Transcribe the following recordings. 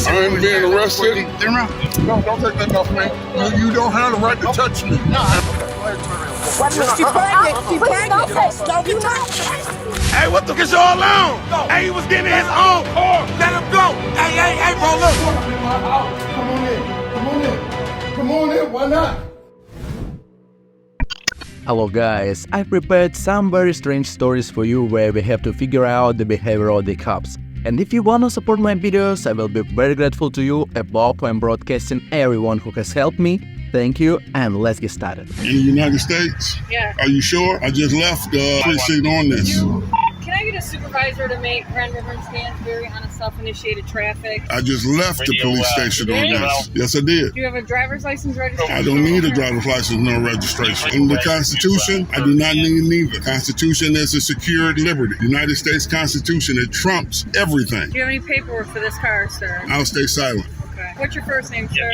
I ain't being arrested. No, don't take nothing off me. You don't have the right to touch me. She's pregnant. She's pregnant. Don't be touched. Hey, what took us all along? Hey, he was getting his own car. Let him go. Hey, bro, look. Come on in. Why not? Hello guys, I prepared some very strange stories for you where we have to figure out the behavior of the cops. And if you wanna support my videos, I will be very grateful to you. Above, I'm broadcasting everyone who has helped me. Thank you, and let's get started. In the United States? Yeah. Are you sure? I just left the precinct on this. Can I get a supervisor to make Grand River Stansbury on a self-initiated traffic? I just left the police station on this. Yes, I did. Do you have a driver's license registration? I don't need a driver's license, no registration. In the Constitution, I do not need neither. Constitution is a secured liberty. United States Constitution, it trumps everything. Do you have any paperwork for this car, sir? I'll stay silent. Okay. What's your first name, sir?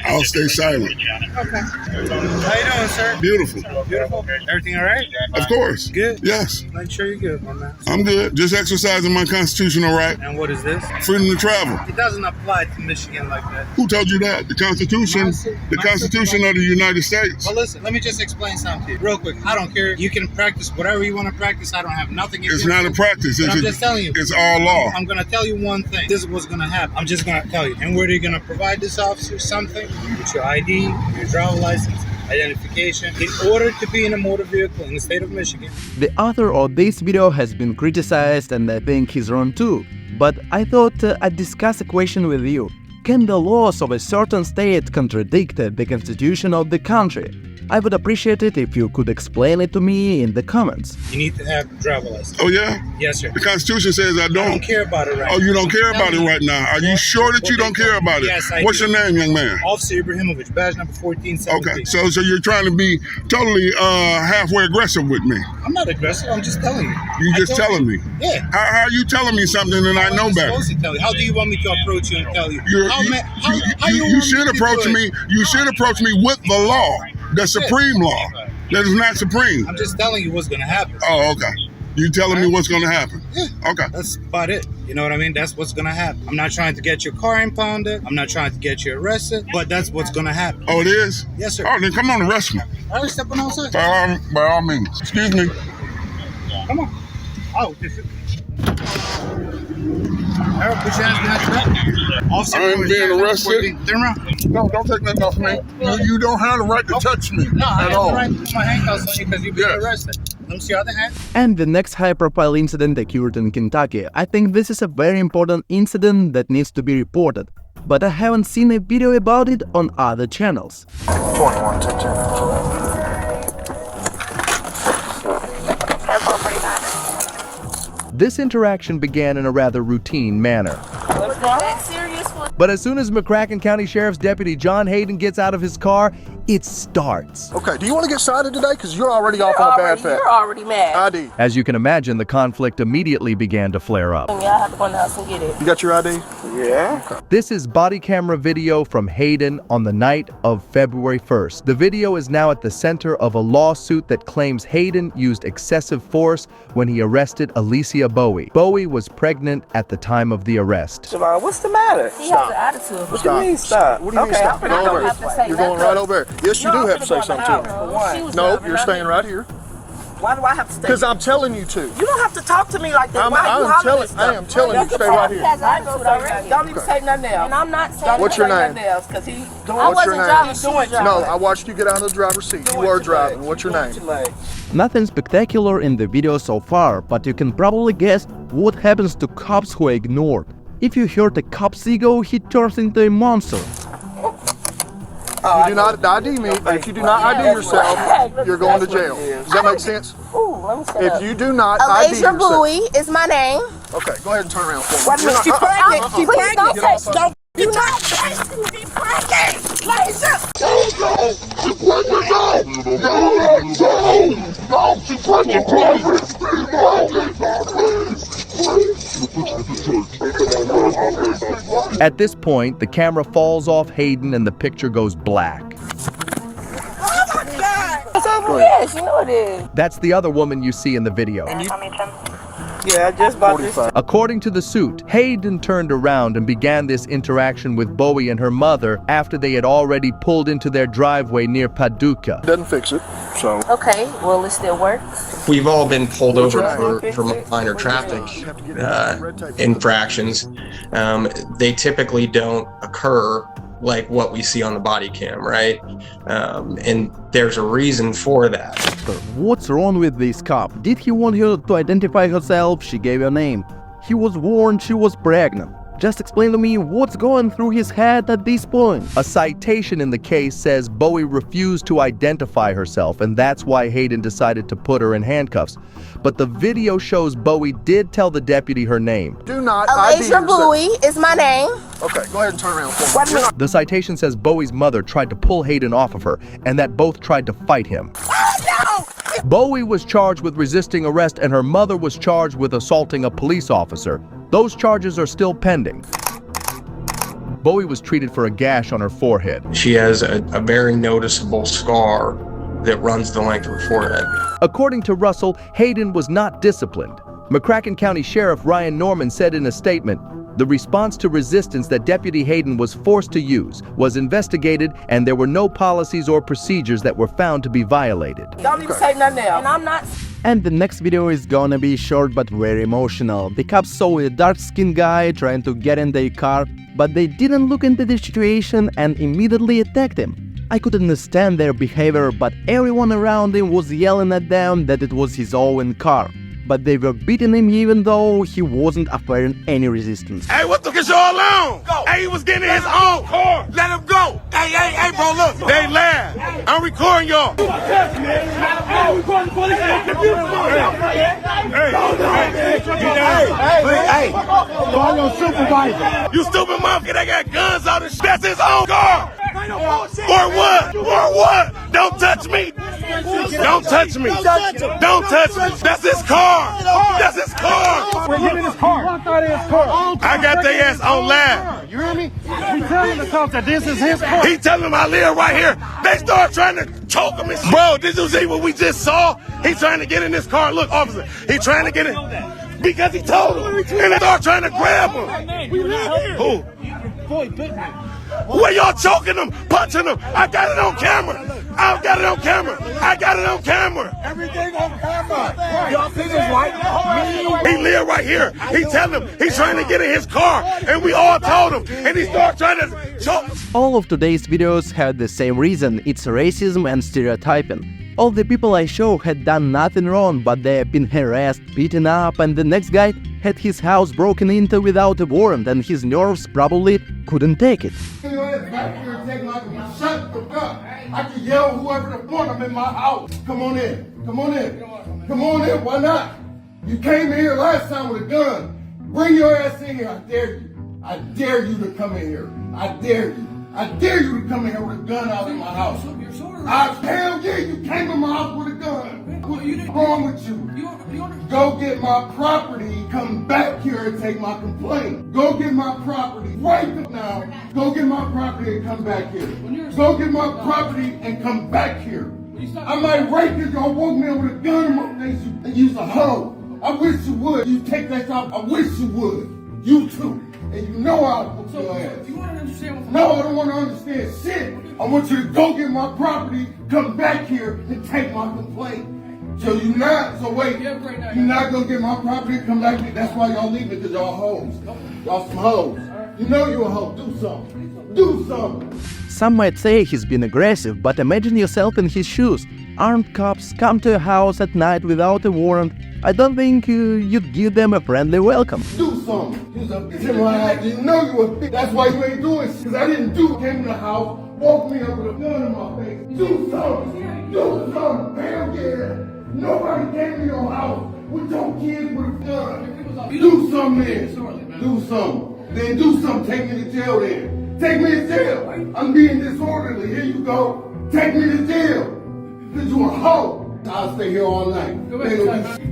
I'll stay silent. Okay. How you doing, sir? Beautiful. Beautiful. Everything all right? Of course. Good. Yes. Make sure you're good, my man. I'm good. Just exercising my constitutional right. And what is this? Freedom to travel. It doesn't apply to Michigan like that. Who told you that? The Constitution? The Constitution of the United States. Well, listen, let me just explain something to you real quick. I don't care. You can practice whatever you want to practice. I don't have nothing against It's not a practice. I'm just telling you. It's all law. I'm going to tell you one thing. This is what's going to happen. I'm just going to tell you. And where are you going to provide this officer something? With your ID, your driver license, identification, in order to be in a motor vehicle in the state of Michigan. The author of this video has been criticized and I think he's wrong too. But I thought I'd discuss a question with you. Can the laws of a certain state contradict the constitution of the country? I would appreciate it if you could explain it to me in the comments. You need to have a driver license. Oh, yeah? Yes, sir. The Constitution says I don't. I don't care about it right now. Oh, you don't care about it right now? Are you sure that you don't care about it? Yes, I What's do. your name, young man? Officer Ibrahimovic, badge number 1417. Okay, so you're trying to be totally halfway aggressive with me. I'm not aggressive. I'm just telling you. You just telling me? Yeah. How are you telling me something and I know better? Supposed to tell you. How do you want me to approach you and tell you? You should approach me. You should approach me with the law, the supreme law. That is not supreme. I'm just telling you what's going to happen. Oh, okay. You telling me what's going to happen? Yeah. Okay. That's about it. You know what I mean? That's what's going to happen. I'm not trying to get your car impounded. I'm not trying to get you arrested. But that's what's going to happen. Oh, it is? Yes, sir. Oh, then come on, arrest me. All right, step on outside. By all means. Excuse me. Come on. Oh, this is... All right, put your hands behind your back. Officer, I ain't being arrested. Turn around. No, don't take nothing off me. You don't have the right to touch me No, I at have all. the right to put my handcuffs on you because you've been arrested. Let me see your other hand. And the next high-profile incident occurred in Kentucky. I think this is a very important incident that needs to be reported, but I haven't seen a video about it on other channels. 21 to 10. This interaction began in a rather routine manner. But as soon as McCracken County Sheriff's Deputy John Hayden gets out of his car, it starts. Okay, do you want to get cited today? Because you're already off on a bad path. You're already mad. ID. As you can imagine, the conflict immediately began to flare up. Yeah, I have to go in the house and get it. You got your ID? Yeah. Okay. This is body camera video from Hayden on the night of February 1st. The video is now at the center of a lawsuit that claims Hayden used excessive force when he arrested Alicia Bowie. Bowie was pregnant at the time of the arrest. Javon, what's the matter? He has an attitude. What do you mean stop? What do you mean stop? I Go don't over have to there. say You're going nothing. right over there. Yes, you do have to say something to me. No, you're staying right here. Why do I have to stay? Because I'm telling you to. You don't have to talk to me like that. Why I you am hollering telling. this I stuff? am telling you, stay right here. Don't even say nothing else. And I'm not saying What's your name? Because he doing I What's your wasn't name? driving, she was driving. No, I watched you get out of the driver's seat. You were driving. What's your name? Nothing spectacular in the video so far, but you can probably guess what happens to cops who are ignored. If you hurt a cop's ego, he turns into a monster. You do not ID me, and if you do not ID yourself, you're going to jail. Does that make sense? Ooh, let me say If you do not ID Alicia yourself. Bowie is my name. Okay, go ahead and turn around for me. Wait a minute, she's pregnant. She's Please pregnant. don't touch me. Don't you not touch me. She's pregnant. Alicia. At this point, the camera falls off Hayden and the picture goes black. Oh my God. It's over. Yes, you know it is. That's the other woman you see in the video. Yeah, I just bought this. According to the suit, Hayden turned around and began this interaction with Bowie and her mother after they had already pulled into their driveway near Paducah. Doesn't fix it, so. Okay, well, it still works. We've all been pulled over for minor traffic infractions. They typically don't occur like what we see on the body cam, right? And there's a reason for that. What's wrong with this cop? Did he want her to identify herself? She gave her name. He was warned she was pregnant. Just explain to me what's going through his head at this point. A citation in the case says Bowie refused to identify herself, and that's why Hayden decided to put her in handcuffs. But the video shows Bowie did tell the deputy her name. Do not ID Alasia Bowie is my name. Okay, go ahead and turn around. What do you mean? The citation says Bowie's mother tried to pull Hayden off of her, and that both tried to fight him. Bowie was charged with resisting arrest, and her mother was charged with assaulting a police officer. Those charges are still pending. Bowie was treated for a gash on her forehead. She has a very noticeable scar that runs the length of her forehead. According to Russell, Hayden was not disciplined. McCracken County Sheriff Ryan Norman said in a statement, "The response to resistance that Deputy Hayden was forced to use was investigated, and there were no policies or procedures that were found to be violated." Don't even say nothing else. And I'm not. And the next video is gonna be short but very emotional. The cops saw a dark-skinned guy trying to get in their car, but they didn't look into the situation and immediately attacked him. I could understand their behavior, but everyone around him was yelling at them that it was his own car. But they were beating him even though he wasn't offering any resistance. Hey, what the fuck is y'all on? Hey, he was getting his own car. Let him go. Hey, bro, look. They laugh. I'm recording y'all. Hey, call your supervisor. You stupid motherfucker, they got guns out and shit. That's his own car. Or what? Don't touch me. Don't touch me. Don't touch me. That's his car. That's his car. We're getting his car. Walked out of his car. I got their ass on live. You hear me? He's telling the cops that this is his car. He telling them I live right here. They start trying to choke him and shit. Bro, did you see what we just saw? He trying to get in this car. Look, officer, he trying to get in. Because he told him. And they start trying to grab him. Who? Boy, bit me. Where y'all choking him, punching him? I got it on camera. I got it on camera. I got it on camera. Everything on camera. Y'all think it's right? He live right here. He telling him he's trying to get in his car, and we all told him, and he started trying to choke. All of today's videos had the same reason. It's racism and stereotyping. All the people I show had done nothing wrong, but they have been harassed, beaten up, and the next guy had his house broken into without a warrant, and his nerves probably couldn't take it. Shut the fuck. I can yell whoever the fuck. I'm in my house. Come on in. Come on in. Come on in. Why not? You came in here last time with a gun. Bring your ass in here. I dare you. I dare you to come in here. I dare you. I dare you to come in here with a gun out in my house. Hell yeah, you came in my house with a gun. What's wrong with you? Go get my property, come back here and take my complaint. Go get my property right now. Go get my property and come back here. Go get my property and come back here. I might rape you. Y'all woke me up with a gun in my face and use a hoe. I wish you would. You take that out. I wish you would. You too. And you know I'll whoop your ass. No, I don't want to understand shit. I want you to go get my property, come back here, and take my complaint. So you're not, so wait, you're not going to get my property, come back here. That's why y'all leaving, because y'all hoes. Y'all some hoes. You know you're a hoe. Do something. Do something. Some might say he's been aggressive, but imagine yourself in his shoes. Armed cops come to your house at night without a warrant. I don't think you'd give them a friendly welcome. Do something. You know you a bitch. That's why you ain't doing shit. Because I didn't do it. Came in the house, woke me up with a gun in my face. Do something. Do something. Hell yeah. Nobody came to your house with your kids with a gun. Do something then. Do something. Then do something. Take me to jail then. Take me to jail. I'm being disorderly. Here you go. Take me to jail. Because you a hoe. I'll stay here all night.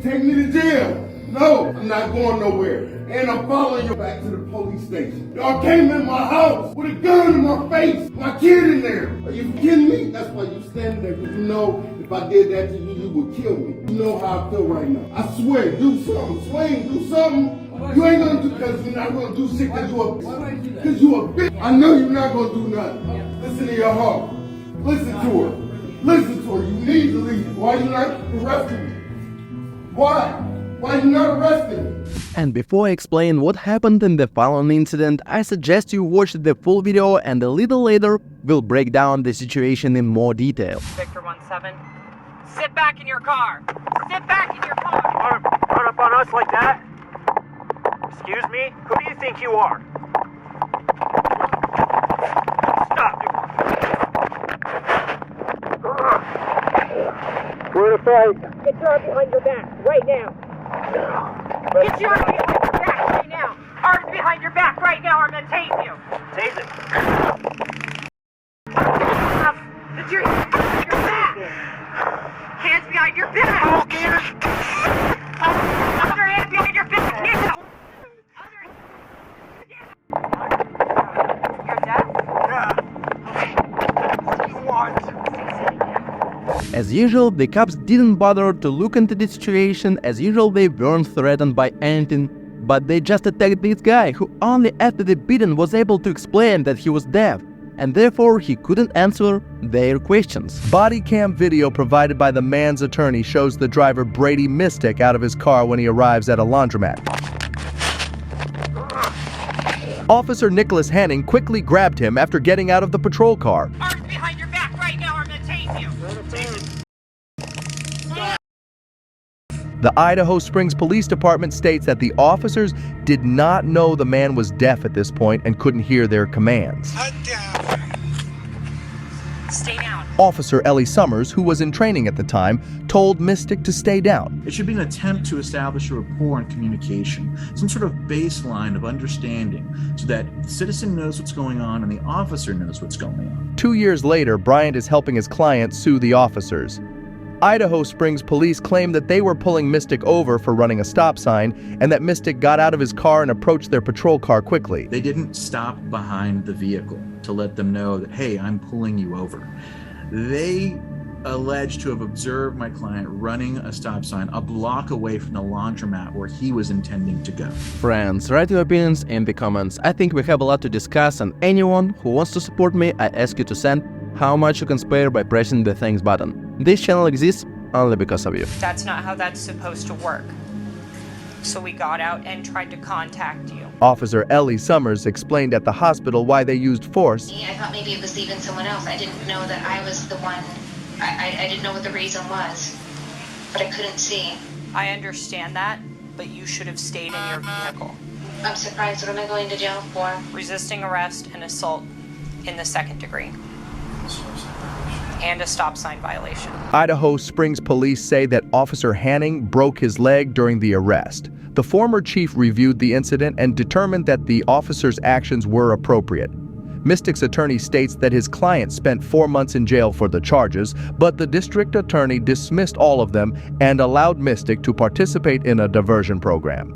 Take me to jail. No, I'm not going nowhere. And I'm following you back to the police station. Y'all came in my house with a gun in my face. My kid in there. Are you kidding me? That's why you standing there, because you know if If I did that to you, you would kill me. You know how I feel right now. I swear, do something. Swing, do something. You ain't gonna do because you're not gonna do shit because you a bitch. I know you're not gonna do nothing. Listen to your heart. Listen to her. Listen to her. You need to leave. Why you not arresting me? Why? Why you not arresting me? And before I explain what happened in the following incident, I suggest you watch the full video, and a little later we'll break down the situation in more detail. Victor 17, sit back in your car. Sit back in your car. Run up on us like that? Excuse me? Who do you think you are? Stop. We're in a fight. Get your arm behind your back, right now. Get your arms behind your back right now. Arms behind your back right now, or I'm gonna tase you. Tase it. Get your hands behind your back. Hands behind your back. Other hands behind your back. You're deaf? As usual, the cops didn't bother to look into the situation. As usual, they weren't threatened by anything, but they just attacked this guy who only after the beating was able to explain that he was deaf, and therefore he couldn't answer their questions. Body cam video provided by the man's attorney shows the driver Brady Mystic out of his car when he arrives at a laundromat. Officer Nicholas Hanning quickly grabbed him after getting out of the patrol car. Arms behind your back right now, or I'm gonna tase you. The Idaho Springs Police Department states that the officers did not know the man was deaf at this point and couldn't hear their commands. Stay down. Officer Ellie Summers, who was in training at the time, told Mystic to stay down. It should be an attempt to establish a rapport and communication, some sort of baseline of understanding, so that the citizen knows what's going on and the officer knows what's going on. 2 years later, Bryant is helping his client sue the officers. Idaho Springs police claim that they were pulling Mystic over for running a stop sign, and that Mystic got out of his car and approached their patrol car quickly. They didn't stop behind the vehicle to let them know that, hey, I'm pulling you over. They allege to have observed my client running a stop sign a block away from the laundromat where he was intending to go. Friends, write your opinions in the comments. I think we have a lot to discuss, and anyone who wants to support me, I ask you to send how much you can spare by pressing the thanks button. This channel exists only because of you. That's not how that's supposed to work. So we got out and tried to contact you. Officer Ellie Summers explained at the hospital why they used force. I thought maybe it was even someone else. I didn't know that I was the one. I didn't know what the reason was, but I couldn't see. I understand that, but you should have stayed in your vehicle. I'm surprised. What am I going to jail for? Resisting arrest and assault in the 2nd degree. And a stop sign violation. Idaho Springs police say that Officer Hanning broke his leg during the arrest. The former chief reviewed the incident and determined that the officer's actions were appropriate. Mystic's attorney states that his client spent 4 months in jail for the charges, but the district attorney dismissed all of them and allowed Mystic to participate in a diversion program.